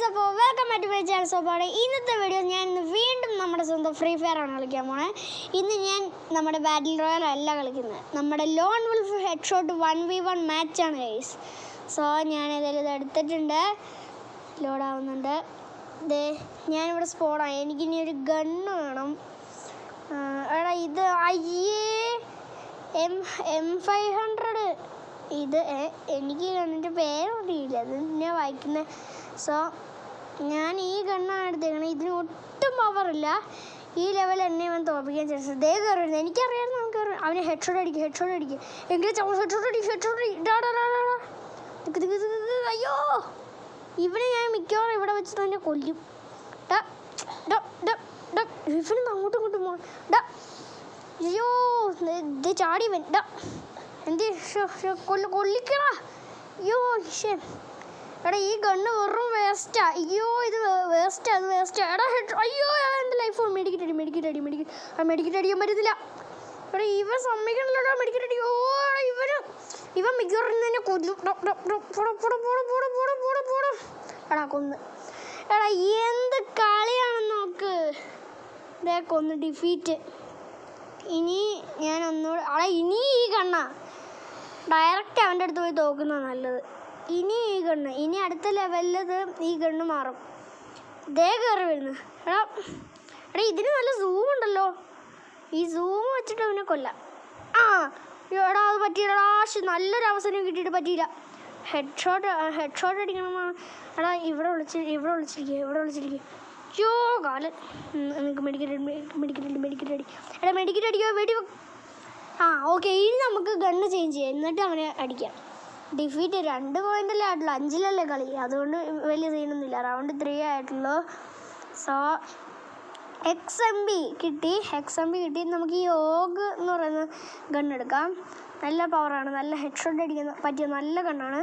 അപ്പോൾ welcome back to my channel. സോപ്പാടെ ഇന്നത്തെ വീഡിയോ ഞാൻ വീണ്ടും നമ്മുടെ സ്വന്തം ഫ്രീ ഫയർ ആണ് കളിക്കാൻ പോണേ. ഇന്ന് ഞാൻ നമ്മുടെ ബാറ്റിൽ റോയൽ അല്ല കളിക്കുന്നത്, നമ്മുടെ lone wolf head shot 1v1 മാച്ചാണ് ഗൈസ്. സോ ഞാൻ ഏതായാലും ഇത് എടുത്തിട്ടുണ്ട്, ലോഡാവുന്നുണ്ട്. ഇതേ ഞാനിവിടെ സ്പോണാണ്. എനിക്കിനി ഒരു ഗണ്ണ് വേണം. എടാ ഇത് M500 ഇത് എനിക്ക് ഗണ്ണിൻ്റെ പേരറിയില്ല, അത് ഞാൻ വായിക്കുന്നത്. സോ ഞാൻ ഈ ഗണ്ണാണ് എടുത്തേക്കണത്. ഇതിന് ഒട്ടും പവറില്ല. ഈ ലെവൽ എന്നെ അവൻ തോൽപ്പിക്കാൻ ചാൻസ്. ദേ കയറുന്നത് എനിക്കറിയാം, നമുക്ക് അവന് ഹെഡ് ഷോട്ട് അടിക്കും എങ്കിലും ഹെഡ് ഷോട്ട് അയ്യോ, ഇവിടെ ഞാൻ മിക്കവാറും ഇവിടെ വെച്ച് തന്നെ കൊല്ലും. ഇവന് അങ്ങോട്ടും ഇങ്ങോട്ടും പോകണം. അയ്യോ ഇത് ചാടിവൻ എന്ത് കൊല്ലിക്കടാ. അയ്യോ എടാ ഈ ഗണ്ണ് വെറും വേസ്റ്റാ. അയ്യോ ഇത് വേസ്റ്റാ, അത് വേസ്റ്റാ. എടാ അയ്യോ എൻ്റെ ലൈഫ് മെഡിക്കറ്റ് അടിക്കാൻ പറ്റത്തില്ല. എടാ ഇവൻ സമ്മതിക്കണല്ലോ മെഡിക്കറ്റ് അടി. ഓ ഇവൻ മിക്കവാറും തന്നെ കൊല്ലും. എടാ കൊന്ന്. എടാ എന്ത് കളിയാണെന്ന് നോക്ക്. ഇതേ കൊന്ന്, ഡിഫീറ്റ്. ഇനി ഞാൻ ഒന്നുകൂടെ ഇനി ഈ ഗണ്ണാ ഡയറക്റ്റ് അവൻ്റെ അടുത്ത് പോയി തോക്കുന്നത് നല്ലത്. ഇനി ഈ ഗണ്ണ്, ഇനി അടുത്ത ലെവലിൽ ഈ ഗണ്ണ് മാറും. ദേ കയറി വരുന്നു. എടാ ഇതിന് നല്ല സൂം ഉണ്ടല്ലോ. ഈ സൂം വെച്ചിട്ട് അവനെ കൊല്ലാം. എടാ അത് പറ്റിയില്ലടാ. നല്ലൊരു അവസരം കിട്ടിയിട്ട് പറ്റിയില്ല. ഹെഡ് ഷോട്ട് അടിക്കണമെന്നാണ്. എടാ ഇവിടെ വിളിച്ചിരിക്കുക. അയ്യോ കാലൻ. നിങ്ങൾക്ക് മെഡിക്കറ്റ് അടി. എടാ മെഡിക്കറ്റ് അടിക്കോ വെടി. ഓക്കെ, ഇനി നമുക്ക് ഗണ്ണ് ചേഞ്ച് ചെയ്യാം, എന്നിട്ട് അവനെ അടിക്കാം. ഡിഫീറ്റ് 2 പോയിൻ്റല്ലേ ആയിട്ടുള്ളൂ, 5-ലല്ലേ കളി, അതുകൊണ്ട് വലിയ സീനൊന്നുമില്ല. റൗണ്ട് 3 ആയിട്ടുള്ളൂ. സോ XMB കിട്ടി. നമുക്ക് ഈ ഓഗ് എന്ന് പറയുന്ന ഗണ്ണെടുക്കാം. നല്ല പവറാണ്, നല്ല ഹെഡ് ഷോട്ട് അടിക്കുന്ന പറ്റിയ നല്ല ഗണ്ണാണ്.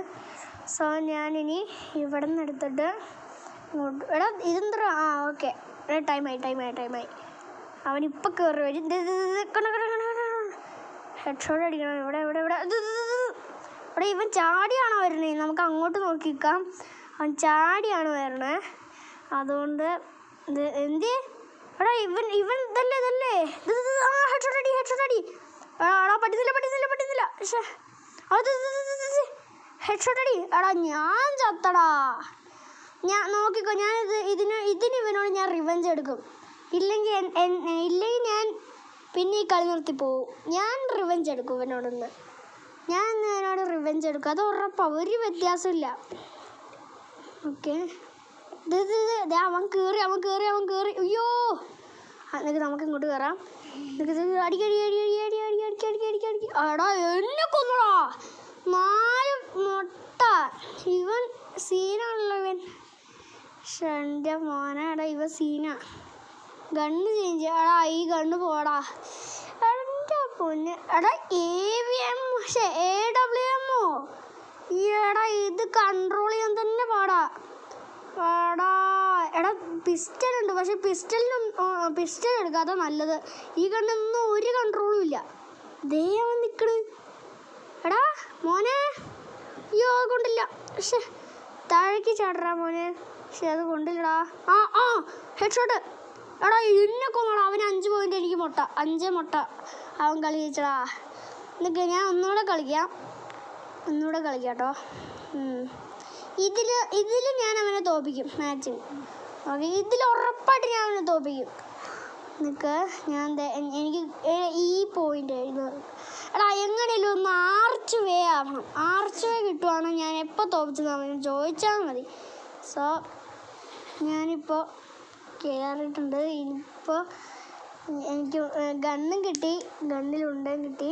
സോ ഞാനിനി ഇവിടെ നിന്ന് എടുത്തിട്ട് എടാ ഇതെന്താ. ഓക്കെ ടൈമായി. അവനിപ്പോൾ കയറി വരും. ഹെഡ് ഷോട്ട് അടിക്കണം. ഇവിടെ ഇവൻ ചാടിയാണോ വരണേ? നമുക്ക് അങ്ങോട്ട് നോക്കി നിൽക്കാം. അവൻ ചാടിയാണ് വരണേ. അതുകൊണ്ട് ഇത് എന്ത് എടാ ഇവൻ ഇതല്ലേ ഹെഡ് ഷോട്ട് അടി. എടാ പറ്റുന്നില്ല. പക്ഷേ ഹെഡ് ഷോട്ട് അടി. എടാ ഞാൻ ചത്തടാ. ഞാൻ നോക്കിക്കോ, ഇതിന് ഇവനോട് ഞാൻ റിവെഞ്ച് എടുക്കും. ഇല്ലെങ്കിൽ ഞാൻ പിന്നെ ഈ കളി നിർത്തി പോവും. ഞാൻ റിവെഞ്ച് എടുക്കും ഇവനോട് റിവെഞ്ച് എടുക്കും. അത് ഉറപ്പാണ്, ഒരു വ്യത്യാസമില്ല. ഓക്കെ അവൻ കയറി. അയ്യോ എന്നിട്ട് നമുക്ക് ഇങ്ങോട്ട് കയറാം. അടിക്കടി. എടാ എന്നെ കൊന്നടാ. 4 മുട്ട. ഇവൻ സീനാണല്ലോ ഇവൻ. എൻ്റെ മോനെ. എടാ ഇവൻ സീനാ. Gun change ചെയ്യാടാ. ഈ ഗണ്ണ് പോടാ. എൻ്റെ പൊന്ന്. എടാ AVM AWM. എടാ ഇത് കൺട്രോൾ ചെയ്യാൻ തന്നെ പാടാ. എടാ പിസ്റ്റലുണ്ട്, പക്ഷെ പിസ്റ്റൽ എടുക്കാതെ നല്ലത്. ഈ ഗണ്ണൊന്നും ഒരു കൺട്രോളും ഇല്ല. ദേ അവൻ നിൽക്കണ്. എടാ മോനെ. അയ്യോ അത് കൊണ്ടില്ല. പക്ഷെ താഴേക്ക് ചാടറാ മോനെ. പക്ഷെ അത് കൊണ്ടില്ലടാ. Head shot. എടാ എന്നെ കൊന്നടാ. അവന് 5 പോയിൻ്റ്, എനിക്ക് 5 മുട്ട. അവൻ കളി ജയിച്ചടാ. എന്നൊക്കെ ഞാൻ ഒന്നുകൂടെ കളിക്കാം കേട്ടോ. ഇതിൽ ഞാൻ അവനെ തോൽപ്പിക്കും മാച്ചിൽ. ഓക്കെ, ഇതിൽ ഉറപ്പായിട്ട് ഞാൻ അവനെ തോൽപ്പിക്കും. എന്നൊക്കെ എനിക്ക് ഈ പോയിൻ്റ് എടാ എങ്ങനെയല്ലോ ഒന്ന് ആർച്ച് വേ ആവണം. ആർച്ച് വേ കിട്ടുവാണെങ്കിൽ ഞാൻ എപ്പോൾ തോൽപ്പിച്ചെന്ന് അവന് ചോദിച്ചാൽ മതി. സോ ഞാനിപ്പോൾ കയറിയിട്ടുണ്ട്. ഇനിയിപ്പോൾ എനിക്ക് ഗണ്ണും കിട്ടി, ഗണ്ണിലുണ്ടയും കിട്ടി.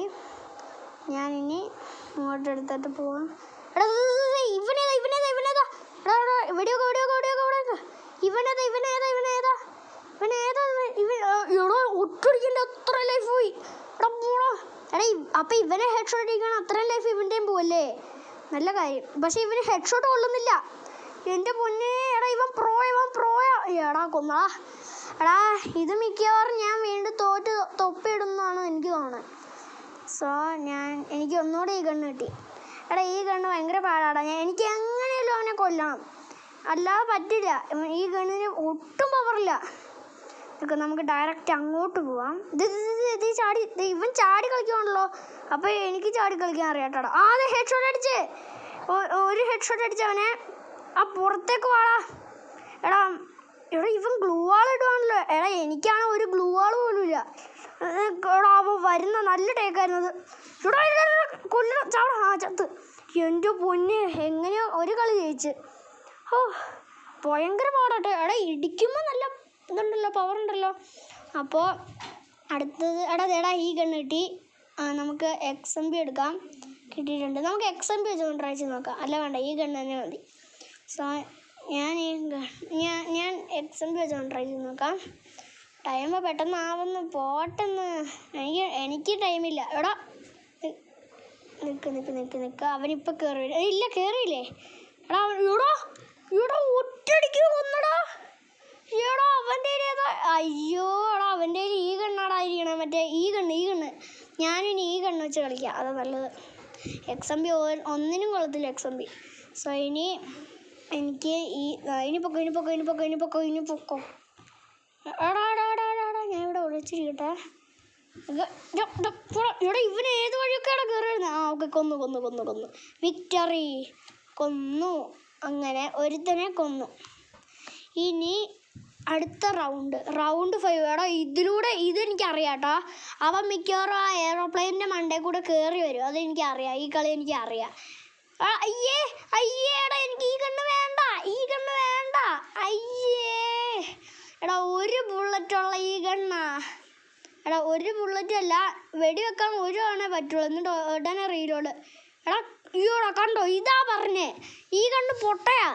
ഞാനിനി ഇങ്ങോട്ട് എടുത്തിട്ട് പോവാം. എടാ ഇവനേതാ. ഒട്ടടിക്കേണ്ട അത്ര ലൈഫ് പോയി. എടാ പോടാ. എടാ അപ്പം ഇവനെ ഹെഡ് ഷോട്ട് അടിക്കണം, അത്രയും ലൈഫ് ഇവൻ്റെയും പോവല്ലേ. നല്ല കാര്യം. പക്ഷെ ഇവന് ഹെഡ് ഷോട്ട് കൊള്ളുന്നില്ല. എൻ്റെ പൊന്നേ. എടാ ഇവൻ പ്രോയാ. എടാ കൊന്നാ. എടാ ഇത് മിക്കവാറും ഞാൻ വീണ്ടും തൊപ്പിയിടുന്നതാണ് എനിക്ക് തോന്നുന്നത്. സോ എനിക്ക് ഒന്നുകൂടെ ഈ ഗണ്ണ് കിട്ടി. എടാ ഈ ഗണ്ണ് ഭയങ്കര പാടാടാ. എനിക്ക് എങ്ങനെയല്ലോ അവനെ കൊല്ലണം. അല്ലാതെ പറ്റില്ല. ഈ ഗണ്ണിന് ഒട്ടും പവറില്ല. ഇതൊക്കെ നമുക്ക് ഡയറക്റ്റ് അങ്ങോട്ട് പോവാം. ഇത് ചാടി ഇവൻ ചാടി കളിക്കുവാണല്ലോ. അപ്പോൾ എനിക്ക് ചാടി കളിക്കാൻ അറിയാട്ടാടാ. അതെ ഹെഡ് ഷോട്ട് അടിച്ച്. ഒരു ഹെഡ് ഷോട്ട് അടിച്ചവനെ ആ പുറത്തേക്ക് വാടാ. എടാ ഇവൻ ഗ്ലൂ വാൾ ഇടുവാണല്ലോ. എടാ എനിക്കാണ് ഒരു ഗ്ലൂ വാൾ പോലും ഇല്ല. എടാ അവൻ വരുന്ന നല്ല ടേക്കായിരുന്നത്. കൊല്ലണം ചാടാ. ചത്ത്. എൻ്റെ പൊന്നെ എങ്ങനെയോ ഒരു കളി ജയിച്ച്. ഓ ഭയങ്കര പാടാട്ടെ. എടാ ഇടിക്കുമ്പോൾ നല്ല ഇതുണ്ടല്ലോ, പവർ ഉണ്ടല്ലോ. അപ്പോൾ അടുത്തത് എടാ ഈ ഗണ്ണ് കിട്ടി. നമുക്ക് XMB എടുക്കാം. കിട്ടിയിട്ടുണ്ട്. നമുക്ക് XMB വെച്ച് ട്രൈ ചെയ്ത് നോക്കാം. അല്ല വേണ്ട, ഈ ഗണ്ണ് തന്നെ മതി. സോ ഞാൻ XMB വെച്ച് ട്രൈ ചെയ്ത് നോക്കാം. ടൈം പെട്ടെന്ന് ആവുന്നു, പോട്ടെന്ന്. എനിക്ക് ടൈമില്ല. എടാ നിൽക്ക് അവനിപ്പോൾ കയറി. ഇല്ല കയറിയില്ലേ? എടാ ഇവിടെ ഒറ്റയടിക്ക് കൊന്നടാ. എടാ അവൻ്റെ ഏതാ? അയ്യോ എടാ അവൻ്റെ ഈ ഗണ്ണാടാ ഇരിക്കണേ. മറ്റേ ഈ ഗണ്ണ്. ഞാനിനി ഈ ഗണ്ണ് വെച്ച് കളിക്കാം, അതാ നല്ലത്. XMB ഒന്നിനും കൊള്ളത്തില്ല XMB. സോ ഇനി എനിക്ക് ഇനി പൊക്കോ. എടാ ഞാൻ ഇവിടെ ഒളിച്ചിരിക്കട്ടെ. ഇവിടെ ഇവൻ ഏത് വഴിയൊക്കെയാണ് കയറി വരുന്നത്? ഓക്കെ കൊന്നു. വിക്ടറി കൊന്നു. അങ്ങനെ ഒരുത്തനെ കൊന്നു. ഇനി അടുത്ത റൗണ്ട് 5. എടാ ഇതെനിക്കറിയാം കേട്ടോ. അവൻ മിക്കവാറും ആ എയറോപ്ലെയിനിൻ്റെ മണ്ടയിൽ കൂടെ കയറി വരും. അതെനിക്കറിയാം. ഈ കളി എനിക്കറിയാം. അയ്യേടാ എനിക്ക് ഈ ഗണ്ണ് വേണ്ട. അയ്യേ എടാ ഒരു ബുള്ളറ്റുള്ള ഈ ഗണ്ണാ. എടാ ഒരു ബുള്ളറ്റും അല്ല, വെടിവെക്കാൻ ഒരു തവണ പറ്റുള്ളൂ. എന്നിട്ട് ഉടനെ റീലോഡ്. എടാ അയ്യോടാ കണ്ടോ, ഇതാ പറഞ്ഞേ ഈ ഗണ്ണ് പൊട്ടയാ.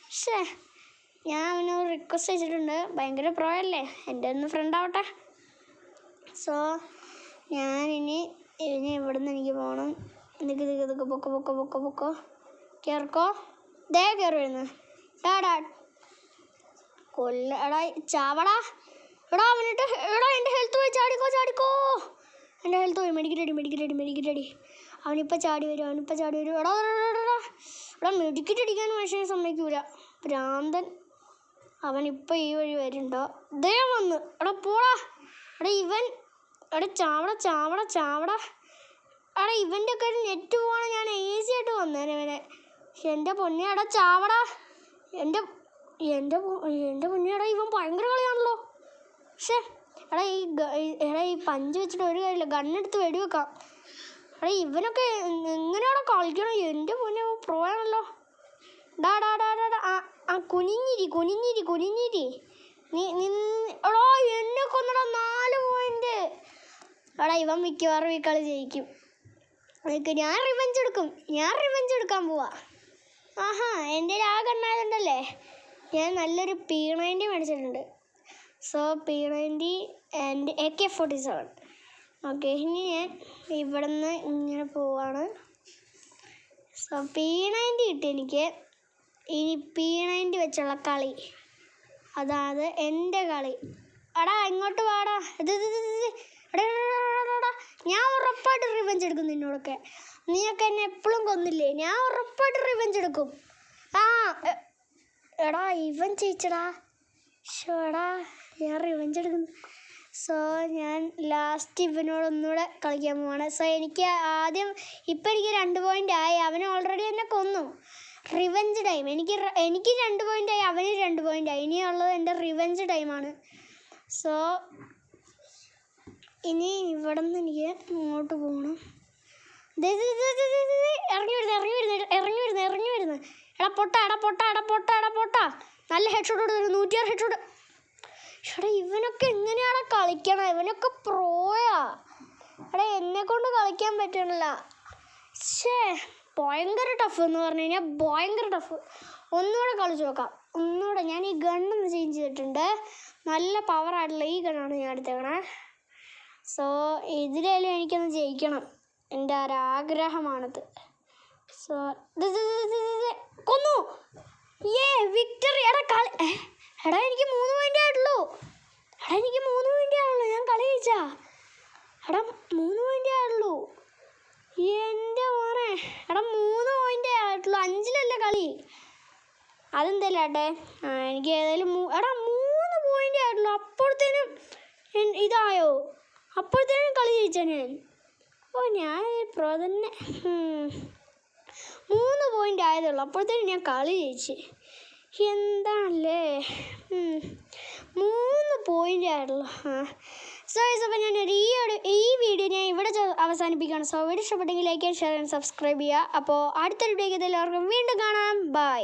പക്ഷേ ഞാൻ അവനോട് റിക്വസ്റ്റ് അയച്ചിട്ടുണ്ട്. ഭയങ്കര പ്രോ അല്ലേ, എൻ്റെ ഒന്ന് ഫ്രണ്ട് ആവട്ടെ. സോ ഞാനിനി ഇവിടുന്ന് എനിക്ക് പോകണം. ഇതൊക്കെ പൊക്കോ കയറിക്കോ. കയറി വരുന്നു. എടാ എടാ ചാവടാ. എടാ എൻ്റെ ഹെൽത്ത് പോയി. ചാടിക്കോ. എൻ്റെ ഹെൽത്ത് പോയി. മെഡിക്കറ്റ് അടി. അവനിപ്പോൾ ചാടി വരും. എടാ മെഡിക്കറ്റ് അടിക്കാൻ മനുഷ്യനെ സമ്മതിക്കൂല, ഭ്രാന്തൻ. അവനിപ്പോൾ ഈ വഴി വരുന്നുണ്ടോ? വന്ന്. എടാ പോടാ. ചാവടാ. എടാ ഇവൻ്റെ ഒക്കെ ഒരു നെറ്റ് പോവാണ്. ഞാൻ ഈസി ആയിട്ട് വന്നേനെ ഇവനെ. എൻ്റെ പൊന്നെ എടാ ചാവടാ. എൻ്റെ പൊന്നെ എടാ ഇവൻ ഭയങ്കര കളിയാണല്ലോ. പക്ഷേ എടാ ഈ പഞ്ച് വെച്ചിട്ട് ഒരു കാര്യമില്ല. ഗണ്ണെടുത്ത് വെടിവെക്കാം. എടാ ഇവനൊക്കെ എങ്ങനെയാണോ കളിക്കണം? എൻ്റെ പൊന്നെ പ്രോ ആണല്ലോ. ഡാ കുനിഞ്ഞിരി. എടാ എന്നെ കൊന്നടാ. 4 പോയിന്റ്. എടാ ഇവൻ മിക്കവാറും ഈ കളി ജയിക്കും. ഞാൻ റിവെഞ്ച് എടുക്കാൻ പോവാ. ആഹാ എൻ്റെ ആ ഗണ്ണായതുണ്ടല്ലേ, ഞാൻ നല്ലൊരു P90 മേടിച്ചിട്ടുണ്ട്. So P90 and AK-47. Okay ഇനി ഞാൻ ഇവിടെ നിന്ന് ഇങ്ങനെ പോവാണ്. സോ P90 കിട്ടി എനിക്ക്. ഇനി P90 വെച്ചുള്ള കളി, അതായത് എൻ്റെ കളി. എടാ ഇങ്ങോട്ട് വാടാ. ഞാൻ ഉറപ്പായിട്ട് റിവെഞ്ച് എടുക്കും നിന്നോടൊക്കെ. നീയൊക്കെ എന്നെ എപ്പോഴും കൊന്നില്ലേ, ഞാൻ ഉറപ്പായിട്ട് റിവെഞ്ച് എടുക്കും. എടാ ഇവൻ ജയിച്ചടാ. എടാ ഞാൻ റിവെഞ്ച് എടുക്കുന്നു. സോ ഞാൻ ലാസ്റ്റ് ഇവനോട് ഒന്നുകൂടെ കളിക്കാൻ പോവാണ്. സോ എനിക്ക് ആദ്യം ഇപ്പം എനിക്ക് 2 പോയിൻ്റ് ആയി. അവനെ ഓൾറെഡി എന്നെ കൊന്നു. Revenge time. എനിക്ക് 2 പോയിൻ്റ് ആയി, അവന് 2 പോയിൻ്റ് ആയി. ഇനിയുള്ളത് എൻ്റെ റിവെഞ്ച് ടൈമാണ്. സോ ഇനി ഇവിടെ നിന്ന് എനിക്ക് ഇങ്ങോട്ട് പോകണം. ഇറങ്ങി വരുന്നു. എടാ പൊട്ട. നല്ല ഹെഡ് ഷോട്ട് കൊടുത്തു. 106 ഹെഡ് ഷോട്ട്. എടാ ഇവനൊക്കെ എങ്ങനെയാണ് കളിക്കണം? ഇവനൊക്കെ പ്രോയാ. എടാ എന്നെ കൊണ്ട് കളിക്കാൻ പറ്റണില്ല. ഭയങ്കര ടഫ് എന്ന് പറഞ്ഞു കഴിഞ്ഞാൽ ഭയങ്കര ടഫ്. ഒന്നുകൂടെ കളിച്ച് നോക്കാം. ഞാൻ ഈ ഗണ്ണൊന്ന് ചേഞ്ച് ചെയ്തിട്ടുണ്ട്. നല്ല പവറായിട്ടുള്ള ഈ ഗണ്ണാണ് ഞാൻ എടുത്തേക്കണേ. സോ ഇതിലേലും എനിക്കൊന്ന് ജയിക്കണം, എൻ്റെ ഒരാഗ്രഹമാണത്. സോ കൊന്നു. വിക്ടറി. എടാ എനിക്ക് 3 പോയിൻ്റേ ആയിട്ടുള്ളൂ. ഞാൻ കളി ജയിച്ചാ. എടാ 3 പോയിൻ്റേ ആയിട്ടുള്ളൂ. എൻ്റെ മോനെ. എടാ 3 പോയിൻ്റേ ആയിട്ടുള്ളൂ. 5-ലല്ലേ കളി. അതെന്തല്ല ഏട്ടെ, എനിക്ക് ഏതായാലും 3 പോയിൻ്റ് ആയിട്ടുള്ളൂ. അപ്പോഴത്തേനും ഇതായോ, അപ്പോഴത്തേനും കളി ജയിച്ചാ ഞാൻ. ഞാൻ പ്രോ തന്നെ. 3 പോയിൻ്റ് ആയതുള്ളൂ, അപ്പോഴത്തേനും ഞാൻ കളി ജയിച്ച്. എന്താണല്ലേ, 3 പോയിൻ്റ് ആയിട്ടുള്ളൂ. സോ അപ്പോൾ ഈ വീഡിയോ ഞാൻ ഇവിടെ അവസാനിപ്പിക്കുകയാണ്. സോ വീഡിയോ ഇഷ്ടപ്പെട്ടെങ്കിൽ like and share and subscribe ചെയ്യുക. അപ്പോൾ അടുത്തൊരു വീഡിയോയിൽ എല്ലാവർക്കും വീണ്ടും കാണാം. ബൈ.